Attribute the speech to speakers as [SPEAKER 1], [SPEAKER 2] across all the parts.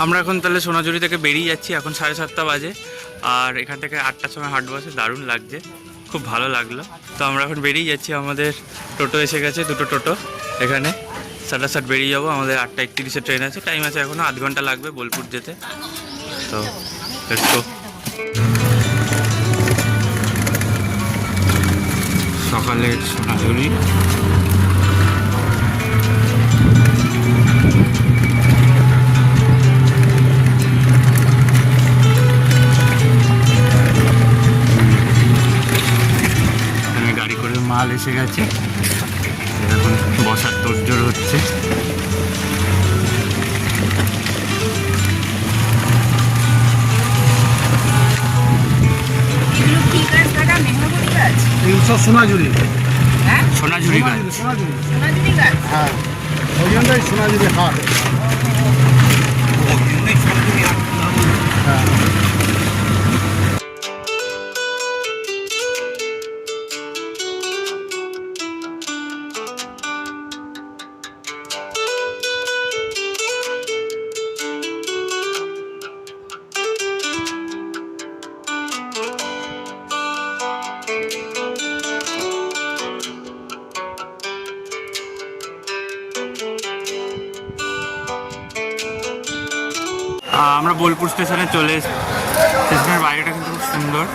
[SPEAKER 1] আমরা এখন তাহলে সোনাঝুরি থেকে বেরিয়ে যাচ্ছি, এখন 7:30 বাজে। আর এখান থেকে 8টার সময় হাট বসে, দারুণ লাগছে, খুব ভালো লাগলো। তো আমরা এখন বেরিয়ে যাচ্ছি, আমাদের টোটো এসে গেছে, দুটো টোটো এখানে। 7:30 বেরিয়ে যাবো, আমাদের 8:31 ট্রেন আছে, টাইম আছে এখনও, আধ ঘন্টা লাগবে বোলপুর যেতে। তো লেটস গো। সকালের সোনাঝুরি। গাড়ি করে মাল এসে গেছে, এখন বসার তোড়জোড় হচ্ছে।
[SPEAKER 2] সোনাঝুরি,
[SPEAKER 1] হ্যাঁ সোনাঝুরি গাছ,
[SPEAKER 2] সোনাঝুরি গাছ, হ্যাঁ ওই জন্যই সোনাঝুরি হাট। হ্যাঁ
[SPEAKER 1] আমরা বোলপুর স্টেশনে চলে এসেছি। স্টেশনের বাইরেটা কিন্তু খুব সুন্দর।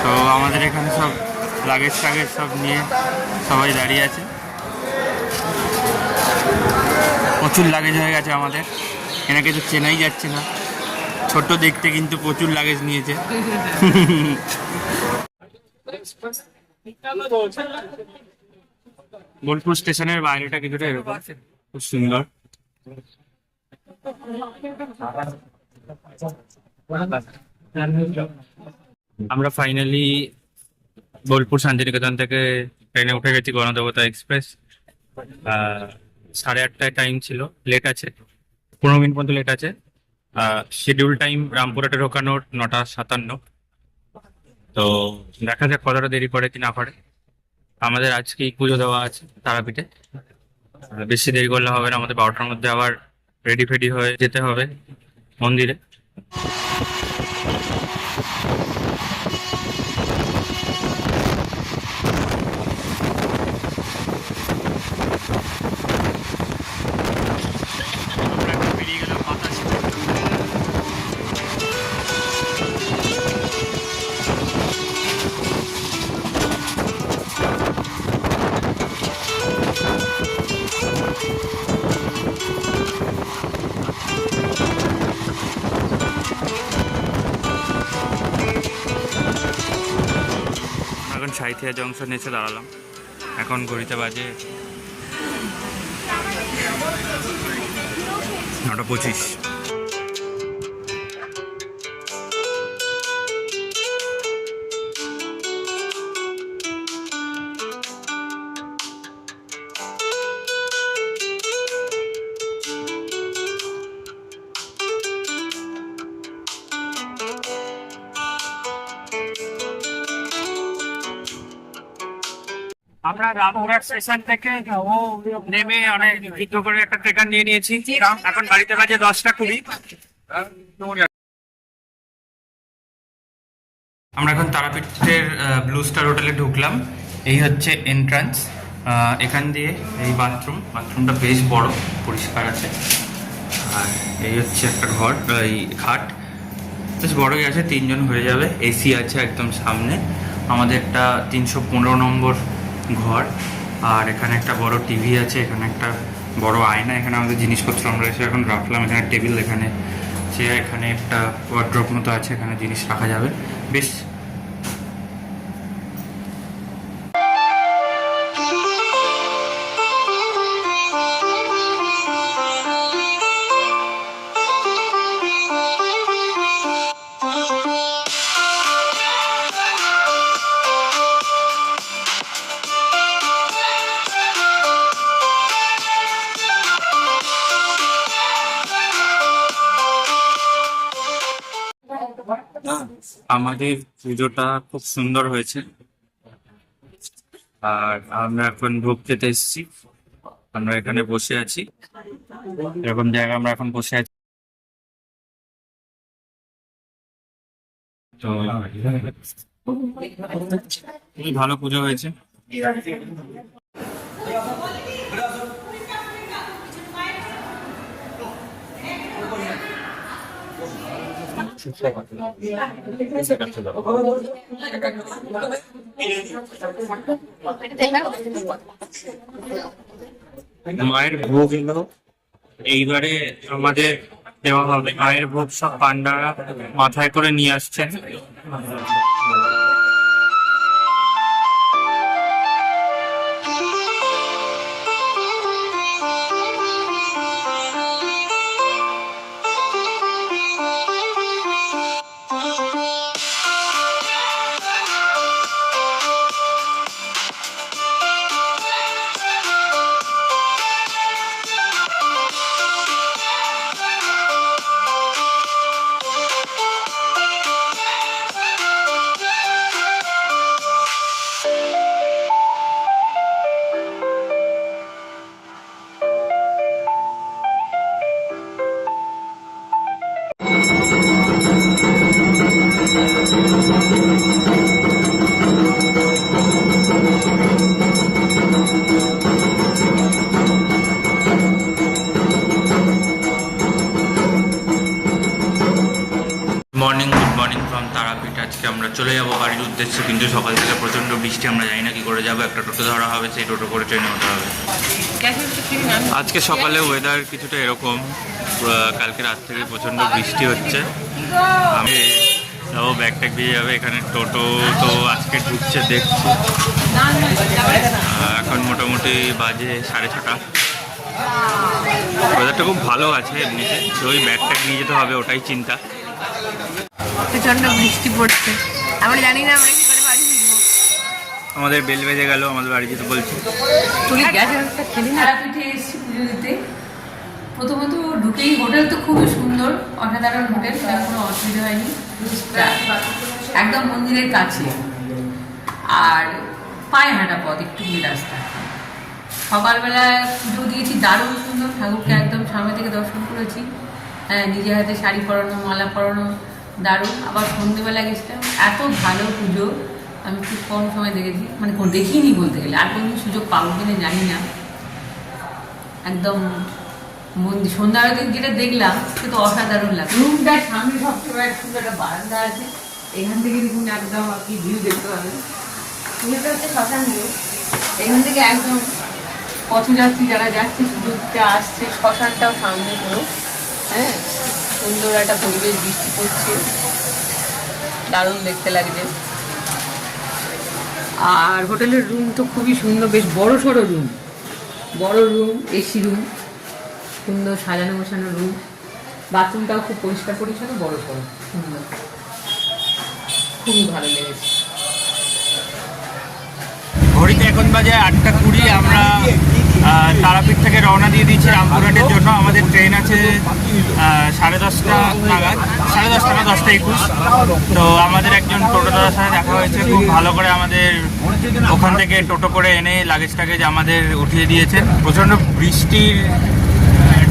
[SPEAKER 1] তো আমাদের এখানে সব লাগেজ টাগেজ সব নিয়ে সবাই দাঁড়িয়ে আছে, প্রচুর লাগেজ হয়ে গেছে আমাদের, এনাকে তো চেনাই যাচ্ছে না, ছোট দেখতে কিন্তু প্রচুর লাগেজ নিয়েছে। বোলপুর স্টেশনের বাইরেটা কিছুটা এরকম, খুব সুন্দর। আমরা ফাইনালি বোলপুর শান্তিনিকেতন থেকে ট্রেনে উঠে গেছি, গণদেবতা এক্সপ্রেস। 8:30টায় টাইম ছিল, লেট আছে, 15 মিনিট পর্যন্ত লেট আছে। শিডিউল টাইম রামপুরহাটে ঢোকানোর 9:57। তো দেখা যাক কতটা দেরি করে কি না করে। আমাদের আজকেই পুজো দেওয়া আছে তারাপীঠে, বেশি দেরি করলে হবে না, আমাদের 12টার মধ্যে আবার রেডি ফেডি হয়ে যেতে হবে মন্দিরে। এখন সাঁইথিয়া জংশন এসে দাঁড়ালাম, এখন ঘড়িতে বাজে 9:25। আমরা রামপুরহাট স্টেশন থেকে নেমে অনেক যুদ্ধ করে একটা ট্রেকার নিয়ে নিয়েছি, এখন বাড়িতে বাজে 10:20। আমরা এখন তারাপীঠের ব্লু স্টার হোটেলে ঢুকলাম, এই হচ্ছে এন্ট্রান্স। এখান দিয়ে এই বাথরুমটা বেশ বড়, পরিষ্কার আছে। আর এই হচ্ছে একটা ঘর, এই খাট বেশ বড়ই আছে, 3 জন হয়ে যাবে, এসি আছে একদম সামনে। আমাদের একটা 315 নম্বর ঘর। আর এখানে একটা বড় টিভি আছে, এখানে একটা বড় আয়না, এখানে আমাদের জিনিসপত্র আমরা এসে এখন রাখলাম। এখানে টেবিল, এখানে চেয়ার, এখানে একটা ওয়ার্ড্রপ মতো আছে, এখানে জিনিস রাখা যাবে বেশ। আমাদের পুজোটা খুব সুন্দর হয়েছে। আর আমরা এখন ভোগ খেতে এসেছি, আমরা এখানে বসে আছি, এরকম জায়গায় আমরা এখন বসে আছি। তো খুবই ভালো পুজো হয়েছে। মায়ের ভোগ এলো এইবারে আমাদের দেওয়া হবে। মায়ের ভোগ সব পান্ডারা মাথায় করে নিয়ে আসছেন। Morning, good morning from Tarapith. আজকে আমরা চলে যাবো বাড়ির উদ্দেশ্যে, কিন্তু সকাল থেকে প্রচণ্ড বৃষ্টি, আমরা জানি না কি করে যাবো। একটা টোটো ধরা হবে, সেই টোটো করে ট্রেনে হতে হবে। আজকে সকালে ওয়েদার কিছুটা এরকম, কালকে রাত থেকে প্রচণ্ড বৃষ্টি হচ্ছে। আমি যাবো, ব্যাগ ট্যাগ দিয়ে যাবে। এখানে টোটো তো আজকে ঢুকছে দেখছি। এখন মোটামুটি বাজে 6:30। ওয়েদারটা খুব ভালো আছে এমনিতে, তো ওই ব্যাগ ট্যাগ নিয়ে যেতে হবে, ওটাই চিন্তা।
[SPEAKER 3] প্রচন্ড বৃষ্টি পড়ছে, আমরা জানি না আমরা কি করে বাড়ি ফিরবো।
[SPEAKER 1] আমাদের বেল বেজে গেল, আমাদের বাড়ি যেতে বলছি।
[SPEAKER 3] তুই গ্যাসটা খেলি না। তারাপীঠে এসেছি পুজো দিতে। প্রথমত ঢুকেই হোটেল তো খুবই সুন্দর, অসাধারণ হোটেল, সেটা কোনো অসুবিধা হয়নি। একদম মন্দিরের কাছে, আর পায়ে হাঁটা পথ, একটু রাস্তা। সকালবেলা পুজো দিয়েছি, দারুণ সুন্দর, ঠাকুরকে একদম সামনে থেকে দর্শন করেছি। হ্যাঁ, নিজের হাতে শাড়ি পরানো, মালা পরানো, দারুণ। আবার সন্ধ্যেবেলা গেছিলাম, এত ভালো পুজো আমি খুব কম সময় দেখেছি, মানে দেখিনি বলতে গেলে। আর কোনো সুযোগ পাবো কিনা জানি না। একদম মন্দির সন্ধ্যা আরতি যেটা দেখলাম সে তো অসাধারণ লাগে। রুমটার সামনে সবসময় সুন্দর একটা বারান্দা আছে, এখান থেকে দেখুন একদম আপনি ভিউ দেখতে পাবেন। পুজোটা হচ্ছে শ্মশান ভিউ, এখান থেকে একদম পথযাত্রী যারা যাচ্ছে সুযোগটা আসছে, শ্মশানটাও সামনে পুরো। হ্যাঁ, সুন্দর একটা পরিবেশ, বৃষ্টি পড়ছে, দারুণ দেখতে লাগছে। আর হোটেলের রুম তো খুবই সুন্দর, বেশ বড় সড়ো রুম, বড় রুম, এসি রুম, সুন্দর সাজানো গোছানো রুম। বাথরুমটাও খুব পরিষ্কার পরিচ্ছন্ন, বড় সড়ো, সুন্দর, খুবই ভালো লেগেছে।
[SPEAKER 1] ঘড়িতে এখন বাজে 8:20। আমরা তারাপীঠ থেকে রওনা দিয়ে দিয়েছি রামপুরহাটের জন্য। আমাদের ট্রেন আছে 10:30 নাগাদ, 10:30 না 10:21। তো আমাদের একজন টোটো দাদার সাথে দেখা হয়েছে, খুব ভালো করে আমাদের ওখান থেকে টোটো করে এনে লাগেজ টাগেজ আমাদের উঠিয়ে দিয়েছেন। প্রচণ্ড বৃষ্টির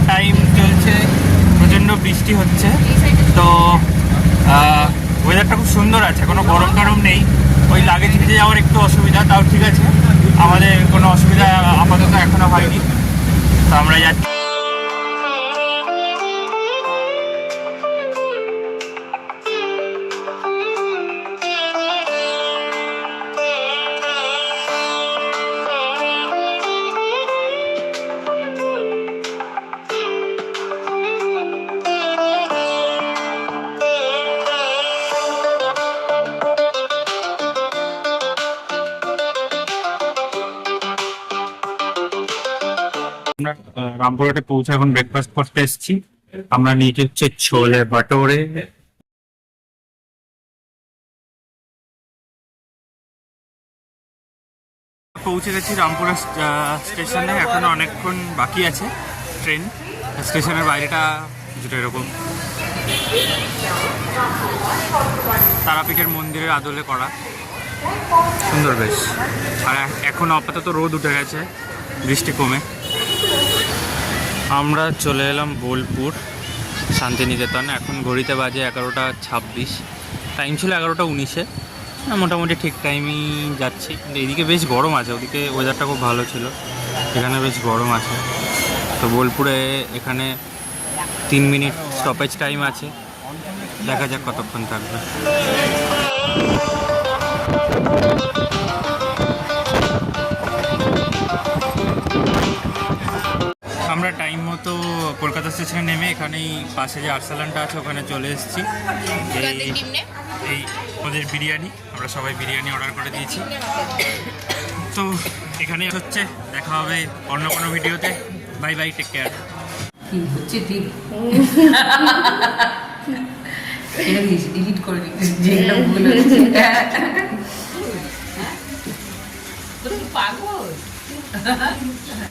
[SPEAKER 1] টাইম চলছে, প্রচণ্ড বৃষ্টি হচ্ছে। তো ওয়েদারটা খুব সুন্দর আছে, কোনো গরম টরম নেই। ওই লাগেজ ভিজে যাওয়ার একটু অসুবিধা, তাও ঠিক আছে, আমাদের কোনো অসুবিধা আপাতত এখনো হয়নি। তো আমরা যাচ্ছি। আমরা রামপুরহাটে পৌঁছে এখন ব্রেকফাস্ট করতে এসেছি। আমরা নিচে হচ্ছে ছোলে ভাটোরে। পৌঁছে গেছি রামপুরা স্টেশনে, এখনো অনেকক্ষণ বাকি আছে ট্রেন। স্টেশনের বাইরেটা কিছুটা এরকম, তারাপীঠের মন্দিরের আদলে করা, সুন্দর বেশ। আর এখন আপাতত রোদ উঠে গেছে, বৃষ্টি কমে। আমরা চলে এলাম বোলপুর শান্তিনিকেতন। এখন ঘড়িতে বাজে 11:26। টাইম ছিল 11:19-এ, মোটামুটি ঠিক টাইমেই যাচ্ছি। কিন্তু এইদিকে বেশ গরম আছে, ওদিকে ওয়েদারটা খুব ভালো ছিল, এখানে বেশ গরম আছে। তো বোলপুরে এখানে 3 মিনিট স্টপেজ টাইম আছে, দেখা যাক কতক্ষণ থাকবে। আমরা টাইম মতো কলকাতা স্টেশনে নেমে এখানেই পাশে যে আরসালানটা আছে ওখানে চলে এসেছি। এই ওদের বিরিয়ানি, আমরা সবাই বিরিয়ানি অর্ডার করে দিয়েছি। তো এখানে হচ্ছে, দেখা হবে অন্য কোনো ভিডিওতে। Bye bye, take care.
[SPEAKER 3] কি হচ্ছে ঠিক ডিলিট করে দিচ্ছি যেগুলো ভুল হচ্ছে। পাগল।